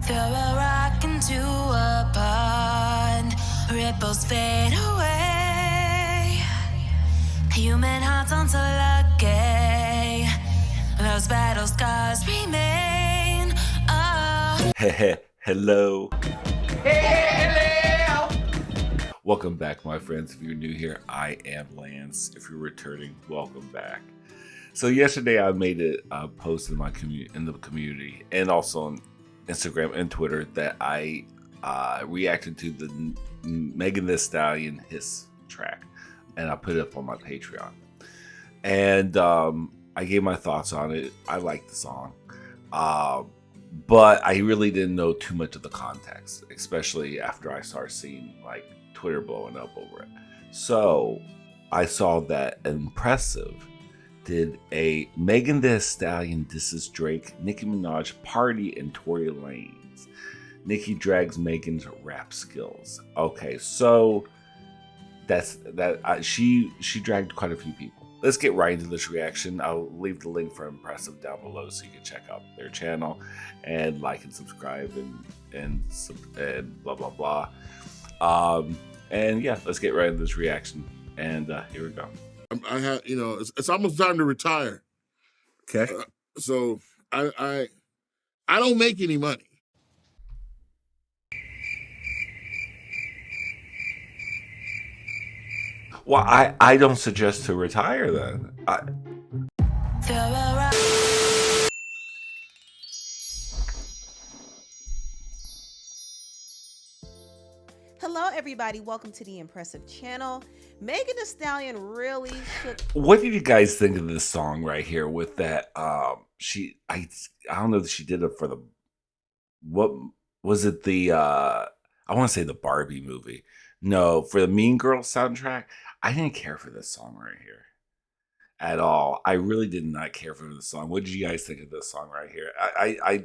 Throw a rock into a pond, ripples fade away. Human hearts aren't so lucky, those battle scars remain. Oh. Hello. Welcome back, my friends. If you're new here, I am Lance. If you're returning, welcome back. So yesterday I made a post in the community and also on Instagram and Twitter that I reacted to the Megan Thee Stallion Hiss track, and I put it up on my Patreon. And I gave my thoughts on it. I liked the song, but I really didn't know too much of the context, especially after I started seeing like Twitter blowing up over it. So I saw that Impressive did a Megan Thee Stallion disses Drake, Nicki Minaj, Pardi, and Tory Lanez. Nicki drags Megan's rap skills. Okay, so that's that. She dragged quite a few people. Let's get right into this reaction. I'll leave the link for Impressive down below so you can check out their channel and like and subscribe and blah blah blah. And yeah, let's get right into this reaction. And here we go. I have, it's almost time to retire. Okay. So I don't make any money. Well, I don't suggest to retire then. Hello everybody, welcome to the Impressive channel. Megan Thee Stallion really shook. What did you guys think of this song right here with that I don't know if she did it for the, what was it, the I want to say the Barbie movie. No, for the Mean Girls soundtrack. I didn't care for this song right here at all. I really did not care for this song. What did you guys think of this song right here? I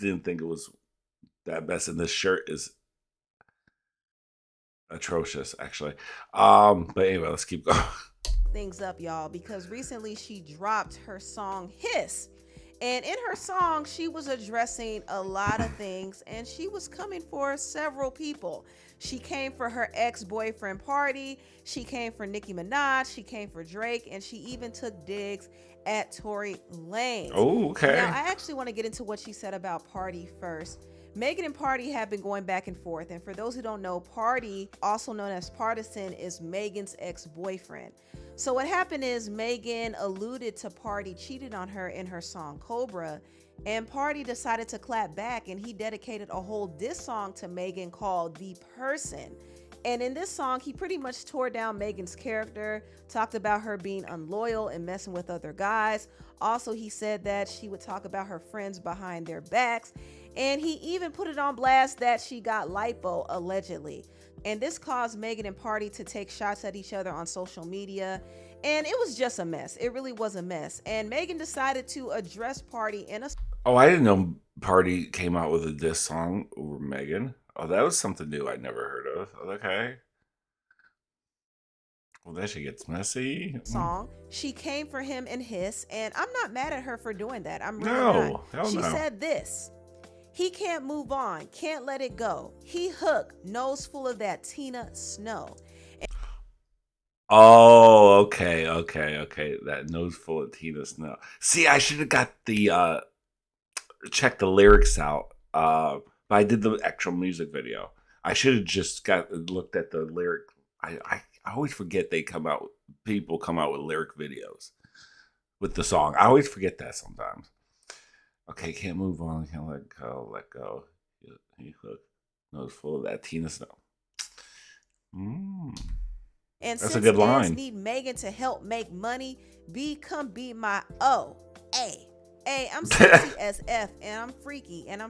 didn't think it was that best, and this shirt is atrocious, actually. But anyway, let's keep going. Things up, y'all, because recently she dropped her song Hiss. And in her song, she was addressing a lot of things, and she was coming for several people. She came for her ex-boyfriend Pardi, she came for Nicki Minaj, she came for Drake, and she even took digs at Tory Lanez. Oh, okay. Now, I actually want to get into what she said about Pardi first. Megan and Pardi have been going back and forth, and for those who don't know, Pardi, also known as Partisan, is Megan's ex-boyfriend. So what happened is Megan alluded to Pardi cheated on her in her song Cobra, and Pardi decided to clap back, and he dedicated a whole diss song to Megan called The Person. And in this song, he pretty much tore down Megan's character, talked about her being unloyal and messing with other guys. Also, he said that she would talk about her friends behind their backs, and he even put it on blast that she got lipo, allegedly. And this caused Megan and Pardi to take shots at each other on social media. And it was just a mess. It really was a mess. And Megan decided to address Pardi in a... Oh, I didn't know Pardi came out with a diss song over Megan. Oh, that was something new I'd never heard of. Okay. Well, that shit gets messy. Song. She came for him in Hiss, and I'm not mad at her for doing that. I'm really not. Hell she said this. He can't move on, can't let it go. He hook, nose full of that Tina Snow. Oh, okay. That nose full of Tina Snow. See, I should have got the check the lyrics out. But I did the actual music video. I should have just looked at the lyric. I always forget people come out with lyric videos with the song. I always forget that sometimes. Okay, can't move on, can't let go. He hook, nose full of that Tina Snow. And that's a good line. Need Megan to help make money. Come be my O. Hey, I'm sexy as F, and I'm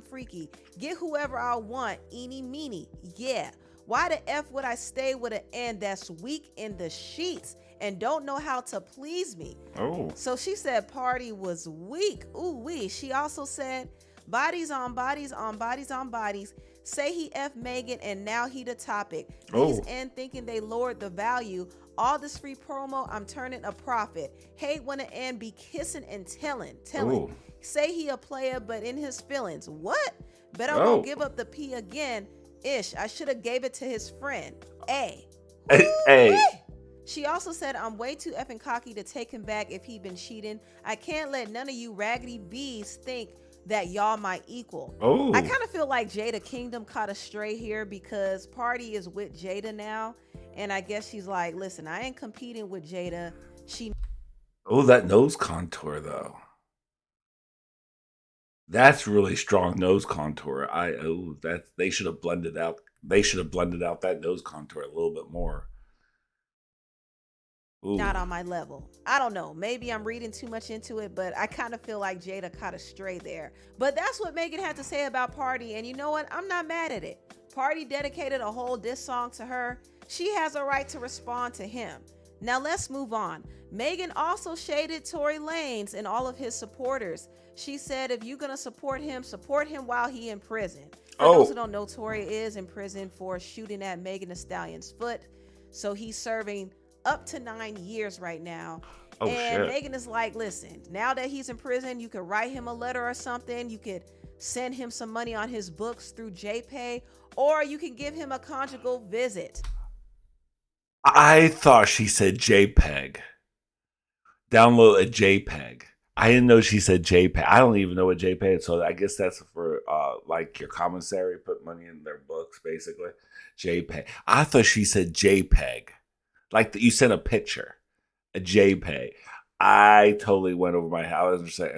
freaky. Get whoever I want, eeny meeny, yeah. Why the F would I stay with an N that's weak in the sheets and don't know how to please me? Oh. So she said Pardi was weak. Ooh wee. She also said bodies on bodies on bodies on bodies. Say he F Megan and now he the topic. These N thinking they lowered the value. All this free promo, I'm turning a profit. Hate when an N be kissing and telling. Say he a player, but in his feelings. What? Bet I won't give up the P again. Ish, I should have gave it to his friend. A. Hey. She also said, I'm way too effing cocky to take him back if he'd been cheating. I can't let none of you raggedy bees think that y'all my equal. Oh. I kind of feel like Jada Kingdom caught a stray here because Pardi is with Jada now. And I guess she's like, listen, I ain't competing with Jada. Oh, that nose contour though. That's really strong nose contour. They should have blended out. They should have blended out that nose contour a little bit more. Ooh. Not on my level. I don't know. Maybe I'm reading too much into it, but I kind of feel like Jada caught a stray there. But that's what Megan had to say about Pardi. And you know what? I'm not mad at it. Pardi dedicated a whole diss song to her. She has a right to respond to him. Now let's move on. Megan also shaded Tory Lanez and all of his supporters. She said, if you're going to support him while he in prison. For those who don't know, Tory is in prison for shooting at Megan Thee Stallion's foot. So he's serving up to 9 years right now. Shit. Megan is like, listen, now that he's in prison, you could write him a letter or something. You could send him some money on his books through JPay, or you can give him a conjugal visit. I thought she said JPEG. Download a JPEG. I didn't know she said JPEG. I don't even know what JPEG is. So I guess that's for like your commissary, put money in their books, basically. JPEG. I thought she said JPEG. Like you sent a picture, a JPEG. I totally went over my house and said,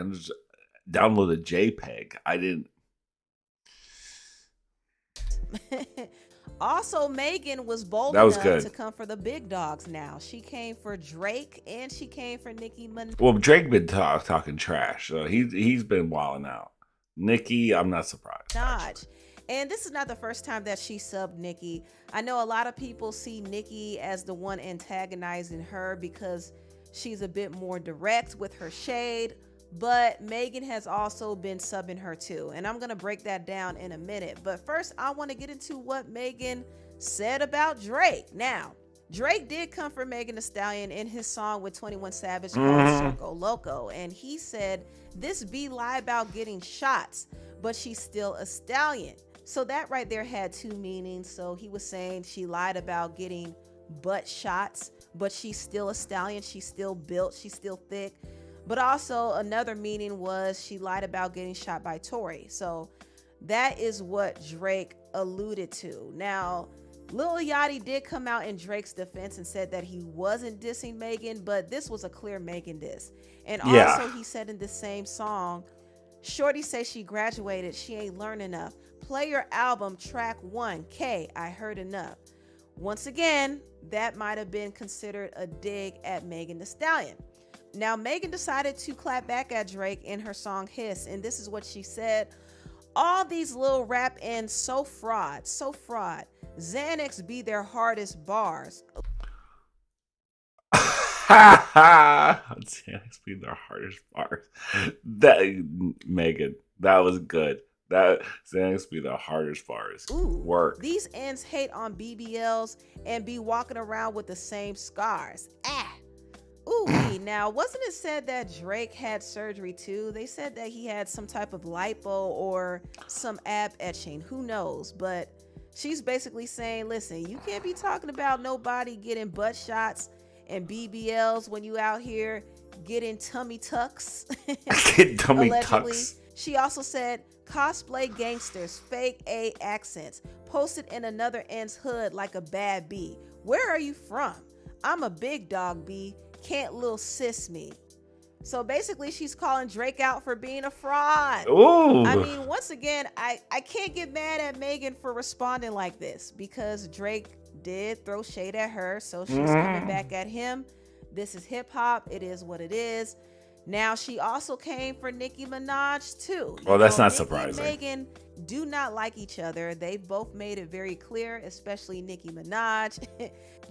download a JPEG. I didn't. Also, Megan was bold enough to come for the big dogs now. She came for Drake and she came for Nicki Minaj. Well, Drake been talking trash, so he's been wilding out. Nicki, I'm not surprised. And this is not the first time that she subbed Nicki. I know a lot of people see Nicki as the one antagonizing her because she's a bit more direct with her shade, but Megan has also been subbing her too. And I'm going to break that down in a minute. But first, I want to get into what Megan said about Drake. Now, Drake did come for Megan Thee Stallion in his song with 21 Savage called Circo Loco. And he said, this be lie about getting shots, but she's still a stallion. So that right there had two meanings. So he was saying she lied about getting butt shots, but she's still a stallion. She's still built. She's still thick. But also another meaning was she lied about getting shot by Tory. So that is what Drake alluded to. Now, Lil Yachty did come out in Drake's defense and said that he wasn't dissing Megan, but this was a clear Megan diss. And also he said in the same song, Shorty say she graduated, she ain't learned enough. Play your album track 1, K, I heard enough. Once again, that might have been considered a dig at Megan Thee Stallion. Now, Megan decided to clap back at Drake in her song Hiss, and this is what she said. All these little rap ends so fraud. Xanax be their hardest bars. Xanax be their hardest bars. That Megan, that was good. That Xanax be the hardest bars. Work. These ends hate on BBLs and be walking around with the same scars. Now, wasn't it said that Drake had surgery too? They said that he had some type of lipo or some ab etching. Who knows? But she's basically saying, listen, you can't be talking about nobody getting butt shots and BBLs when you out here getting tummy tucks. Get tummy tucks. She also said, cosplay gangsters, fake A accents, posted in another end's hood like a bad bee. Where are you from? I'm a big dog B. Can't little sis me. So basically she's calling Drake out for being a fraud. I mean, once again, I can't get mad at Megan for responding like this because Drake did throw shade at her. So she's coming back at him. This is hip hop. It is what it is. Now, she also came for Nicki Minaj, too. That's not surprising. Nicki and Megan do not like each other. They've both made it very clear, especially Nicki Minaj.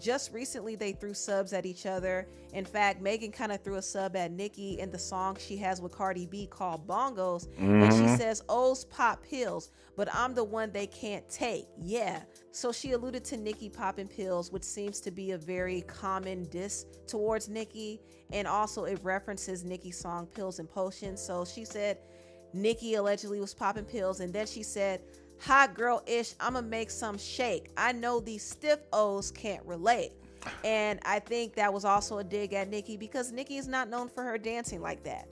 Just recently, they threw subs at each other. In fact, Megan kind of threw a sub at Nicki in the song she has with Cardi B called Bongos. And she says, O's pop pills, but I'm the one they can't take. Yeah. So she alluded to Nicki popping pills, which seems to be a very common diss towards Nicki. And also it references Nicki's song Pills and Potions. So she said, Nicki allegedly was popping pills, and then she said, hot girl ish, I'ma make some shake. I know these stiff O's can't relate. And I think that was also a dig at Nicki, because Nicki is not known for her dancing like that.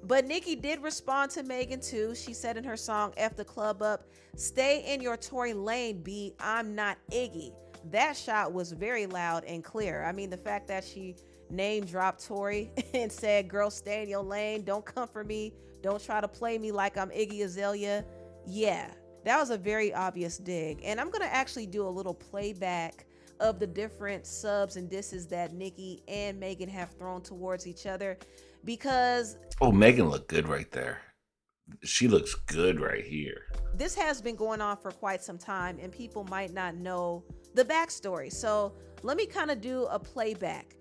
But Nicki did respond to Megan too. She said in her song F the Club Up, stay in your Tory lane, B, I'm not Iggy. That shot was very loud and clear. I mean, the fact that she name dropped Tory and said, girl, stay in your lane, don't come for me, don't try to play me like I'm Iggy Azalea. Yeah, that was a very obvious dig. And I'm gonna actually do a little playback of the different subs and disses that Nicki and Megan have thrown towards each other, because Oh, Megan looked good right there. She looks good right here. this has been going on for quite some time and people might not know the backstory. So let me kind of do a playback.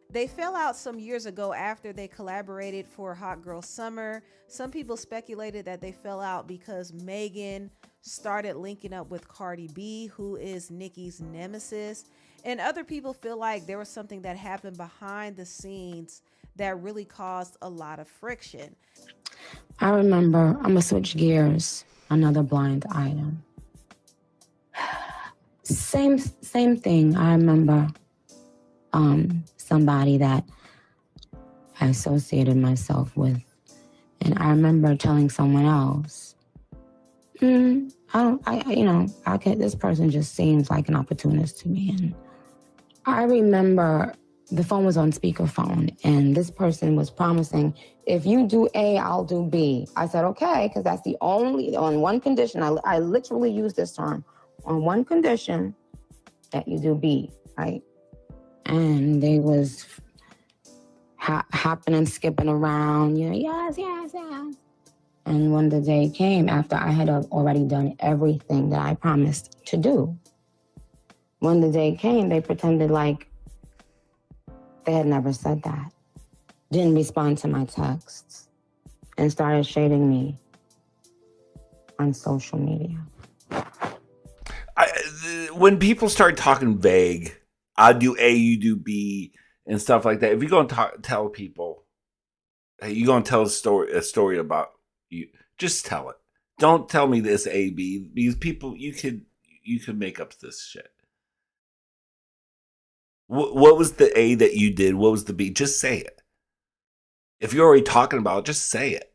They fell out some years ago after they collaborated for Hot Girl Summer. Some people speculated that they fell out because Megan started linking up with Cardi B, who is Nicki's nemesis. And other people feel like there was something that happened behind the scenes that really caused a lot of friction. I remember, I'm gonna switch gears, another blind item. Same thing. I remember somebody that I associated myself with. And I remember telling someone else, this person just seems like an opportunist to me. And I remember the phone was on speakerphone and this person was promising, if you do A, I'll do B. I said, okay, because that's the only, on one condition, I literally use this term, on one condition that you do B, right? And they was hopping and skipping around, yes. And when the day came, after I had already done everything that I promised to do, when the day came, they pretended like they had never said that, didn't respond to my texts, and started shading me on social media. When people start talking vague, I do A, you do B, and stuff like that. If you're going to tell people, hey, you're going to tell a story about you, just tell it. Don't tell me this A, B, because people, you could make up this shit. What was the A that you did? What was the B? Just say it. If you're already talking about it, just say it.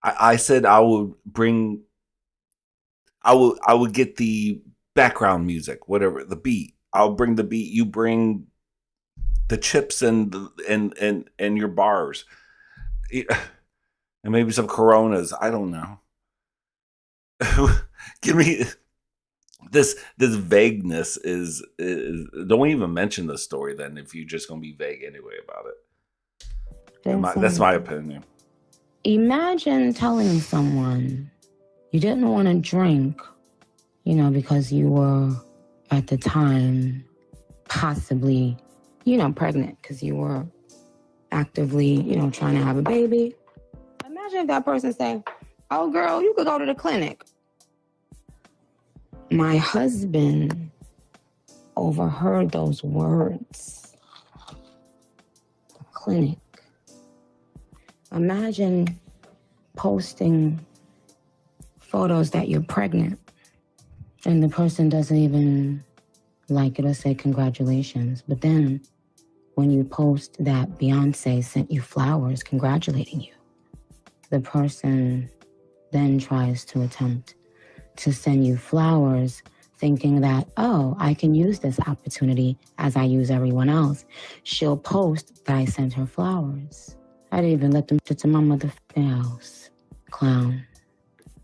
I said I would get the background music, whatever, the beat. I'll bring the beat. You bring the chips and your bars, and maybe some Coronas. I don't know. Give me this vagueness is don't even mention the story then if you're just gonna be vague anyway about it. That's my opinion. Imagine telling someone you didn't want to drink, because you were at the time possibly, pregnant because you were actively, trying to have a baby. Imagine if that person saying, oh girl, you could go to the clinic. My husband overheard those words. The clinic. Imagine posting photos that you're pregnant and the person doesn't even like it or say congratulations. But then when you post that Beyonce sent you flowers congratulating you, the person then tries to attempt to send you flowers thinking that, oh, I can use this opportunity as I use everyone else. She'll post that I sent her flowers. I didn't even let them to my motherfucking house. Clown.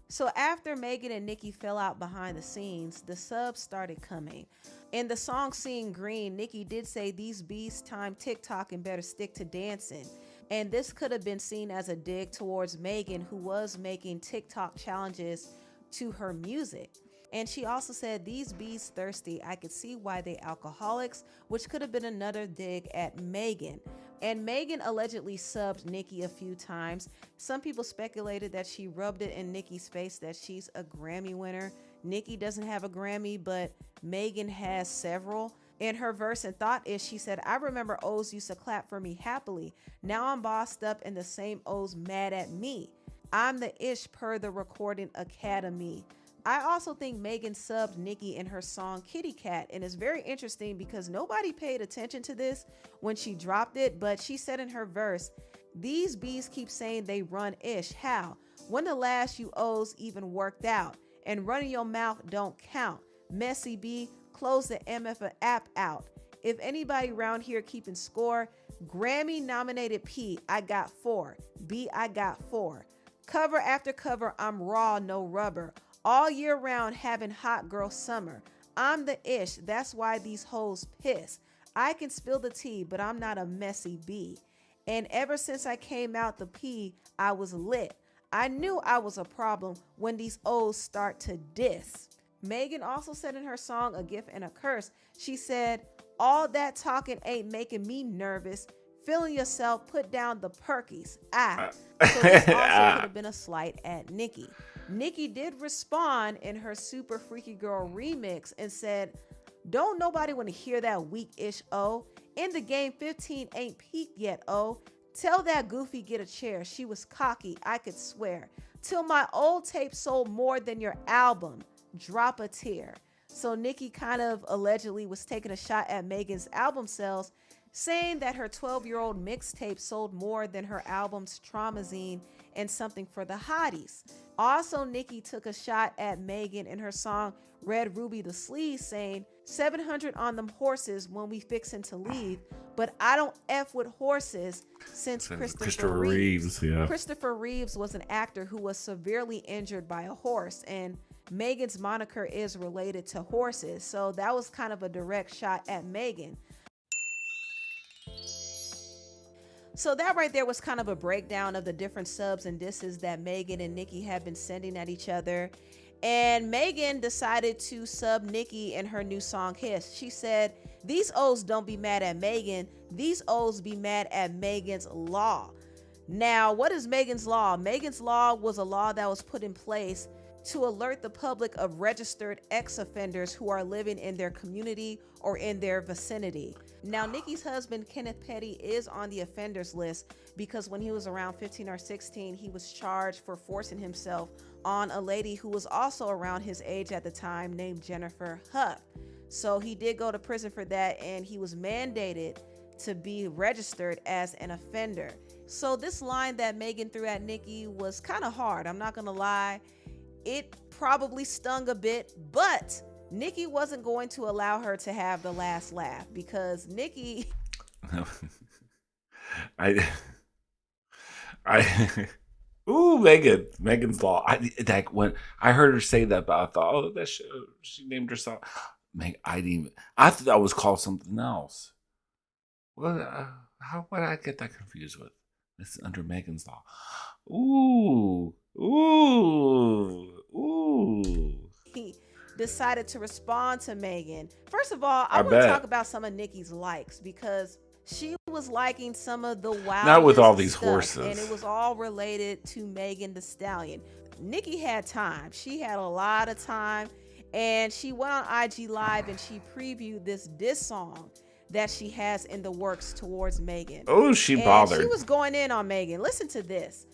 So after Megan and Nicki fell out behind the scenes, the subs started coming. In the song Seeing Green, Nicki did say these beats time TikTok and better stick to dancing. And this could have been seen as a dig towards Megan, who was making TikTok challenges to her music. And she also said, these bees thirsty, I could see why they alcoholics, which could have been another dig at Megan. And Megan allegedly subbed Nicki a few times. Some people speculated that she rubbed it in Nicki's face that she's a Grammy winner. Nicki doesn't have a Grammy, but Megan has several. In her verse and Thought-ish, she said, I remember O's used to clap for me happily. Now I'm bossed up and the same O's mad at me. I'm the ish per the Recording Academy. I also think Megan subbed Nicki in her song Kitty Cat, and it's very interesting because nobody paid attention to this when she dropped it, but she said in her verse, these bees keep saying they run ish. How? When the last you O's even worked out? And running your mouth don't count. Messy B, close the MF app out. If anybody around here keeping score, Grammy nominated P, I got 4. B, I got 4. Cover after cover, I'm raw, no rubber. All year round having hot girl summer. I'm the ish, that's why these hoes piss. I can spill the tea, but I'm not a messy B. And ever since I came out the P, I was lit. I knew I was a problem when these O's start to diss. Megan also said in her song A Gift and a Curse, she said, all that talking ain't making me nervous. Feeling yourself, put down the perkies. So this also could have been a slight at Nicki. Nicki did respond in her Super Freaky Girl remix and said, don't nobody want to hear that weak-ish O. In the game 15 ain't peaked yet, O. Tell that goofy get a chair. She was cocky, I could swear. Till my old tape sold more than your album. Drop a tear. So Nicki kind of allegedly was taking a shot at Megan's album sales, saying that her 12-year-old mixtape sold more than her album's Traumazine and Something for the Hotties. Also, Nicki took a shot at Megan in her song Red Ruby the Sleeve, saying 700 on them horses when we fixin' to leave, but I don't F with horses since Christopher Reeves. Yeah. Christopher Reeves was an actor who was severely injured by a horse, and Megan's moniker is related to horses, so that was kind of a direct shot at Megan. So that right there was kind of a breakdown of the different subs and disses that Megan and Nicki have been sending at each other. And Megan decided to sub Nicki in her new song Hiss. She said, these O's don't be mad at Megan. These O's be mad at Megan's Law. Now, what is Megan's Law? Megan's Law was a law that was put in place to alert the public of registered ex-offenders who are living in their community or in their vicinity. Now, Nicki's husband, Kenneth Petty, is on the offenders list because when he was around 15 or 16, he was charged for forcing himself on a lady who was also around his age at the time named Jennifer Huff. So he did go to prison for that, and he was mandated to be registered as an offender. So this line that Megan threw at Nicki was kind of hard. I'm not gonna lie. It probably stung a bit, but Nicki wasn't going to allow her to have the last laugh because Nicki... Ooh, Megan's Law. When I heard her say that, but I thought, oh, that she named herself. I thought that was called something else. What? How would I get that confused with? This is under Megan's Law. Ooh. He decided to respond to Megan. First of all, I want to talk about some of Nicki's likes because she was liking some of the wild. Not with all these stuff, horses. and it was all related to Megan Thee Stallion. Nicki had time. She had a lot of time, and she went on IG Live and she previewed this diss song that she has in the works towards Megan. Oh, she bothered. She was going in on Megan. Listen to this.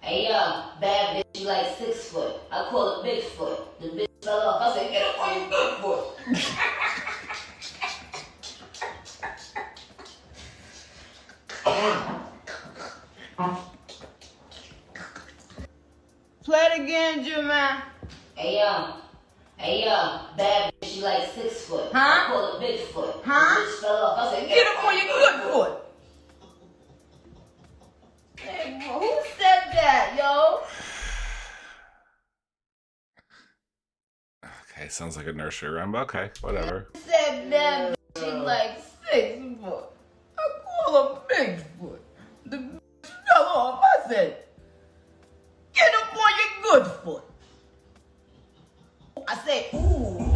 Hey yo, bad bitch, you like 6 foot. I call it Bigfoot. The bitch fell off. I said, get up on your good foot. Play it again, Jermaine. Hey yo, bad bitch, you like 6 foot. Huh? I call it Bigfoot. Huh? The bitch fell off. I said, Get up on your good foot. Hey, bro, who said that, yo? Okay, sounds like a nursery rhyme, but okay, whatever. Who said that bitch is like 6 foot? I call her Bigfoot. The bitch fell off. I said, get up on your good foot. I said, ooh,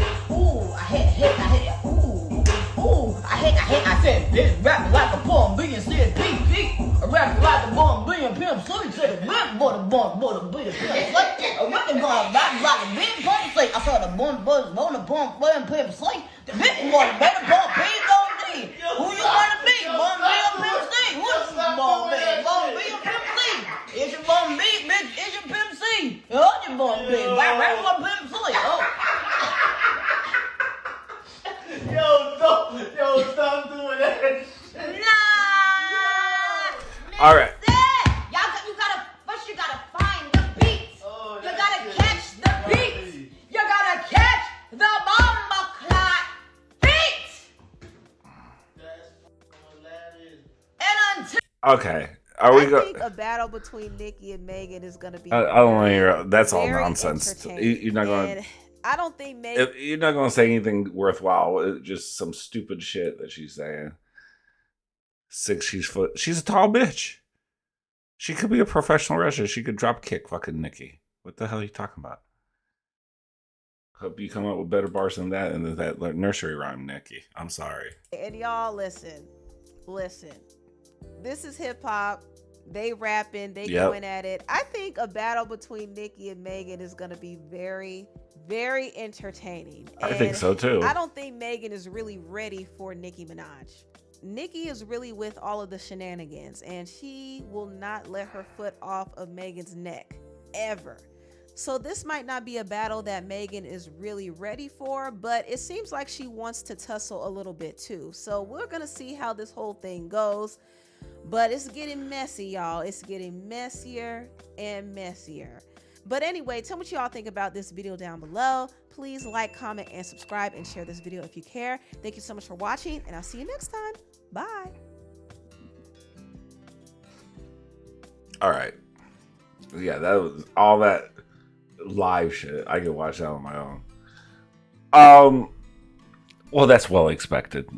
I hit, ooh, I hit. I said, bitch, rapping like a poem being said, beat. I rapping like a bomb being pimp, so he said, rap, but a bomb, being pimp, like, I rapping like a big pump, say, I saw the bomb, being pimp, say, Big money, baby, Bun B, Bun D. Who you wanna be? Bun B or Pimp C? Who's Bun B? Bun B or Pimp C? It's your Bun B, bitch. It's your Pimp C. Oh, your Bun B. Right with Pimp C. Oh. Yo, stop doing that. Nah. All right. You gotta find the beats. You gotta catch the beats. You gotta catch the bomba clot beats. And until Okay. Are we I going? think a battle between Nicki and Megan is going to be. I don't want to hear. That's all very nonsense. entertaining. You're not going. And I don't think Megan. You're not going to say anything worthwhile. It's just some stupid shit that she's saying. 6 foot. She's a tall bitch. She could be a professional wrestler. She could drop kick fucking Nicki. What the hell are you talking about? Hope you come up with better bars than that and that like, nursery rhyme, Nicki. I'm sorry. And y'all listen. This is hip hop. They rapping. They going at it. I think a battle between Nicki and Megan is going to be very, very entertaining. I think so too. I don't think Megan is really ready for Nicki Minaj. Nicki is really with all of the shenanigans, and she will not let her foot off of Megan's neck ever. So this might not be a battle that Megan is really ready for, but it seems like she wants to tussle a little bit too. So we're gonna see how this whole thing goes, but it's getting messy, y'all. It's getting messier and messier. But anyway, tell me what y'all think about this video down below. Please like, comment, and subscribe, and share this video if you care. Thank you so much for watching, and I'll see you next time. Bye. All right. Yeah, that was all that live shit. I could watch that on my own. Well, that's well expected.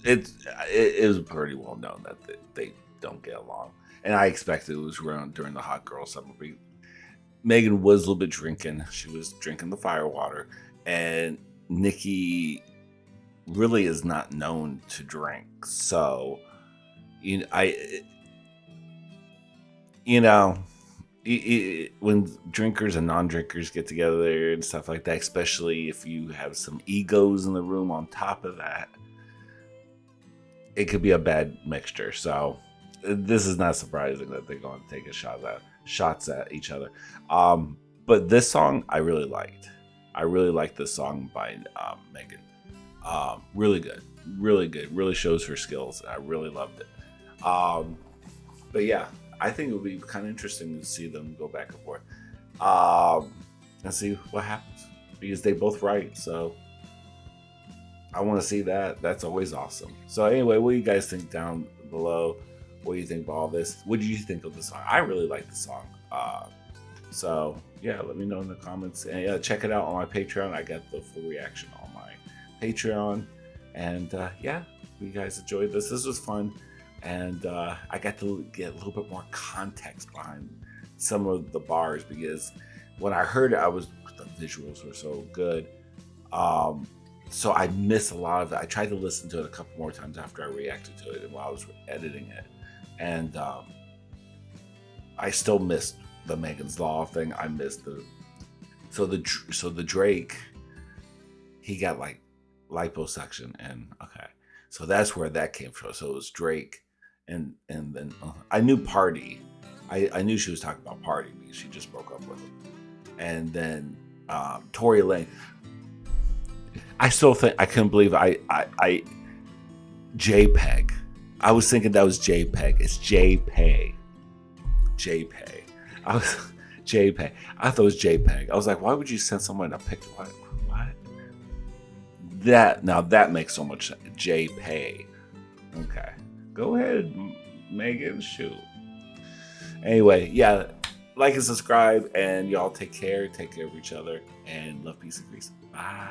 It is pretty well known that they don't get along, and I expected it was around during the hot girl summer week. Megan was a little bit drinking. She was drinking the firewater, and Nicki really is not known to drink. So, when drinkers and non-drinkers get together and stuff like that, especially if you have some egos in the room on top of that, it could be a bad mixture. So this is not surprising that they're going to take shots at each other. But this song I really liked. I really liked this song by Megan. Really good. Really shows her skills. I really loved it. But yeah, I think it would be kind of interesting to see them go back and forth and see what happens, because they both write. So I want to see that. That's always awesome. So anyway, what do you guys think down below? What do you think about all this? What did you think of the song? I really like the song. So yeah, let me know in the comments, and check it out on my Patreon. I got the full reaction on my Patreon, and yeah, you guys enjoyed this. This was fun, and I got to get a little bit more context behind some of the bars, because when I heard it, the visuals were so good. So I missed a lot of it. I tried to listen to it a couple more times after I reacted to it and while I was editing it, and I still missed the Megan's Law thing. I missed the Drake. He got like liposuction, and okay, so that's where that came from. So it was Drake, and then I knew Pardi. I knew she was talking about Pardi because she just broke up with him, and then Tory Lanez. I still think I couldn't believe I JPEG. I was thinking that was JPEG. It's JPEG. JPEG. I was JPEG. I thought it was JPEG. I was like, why would you send someone a picture? What? That makes so much sense. JPEG. Okay. Go ahead, Megan. Shoot. Anyway, yeah. Like and subscribe, and y'all take care. Take care of each other, and love, peace, and grease. Bye.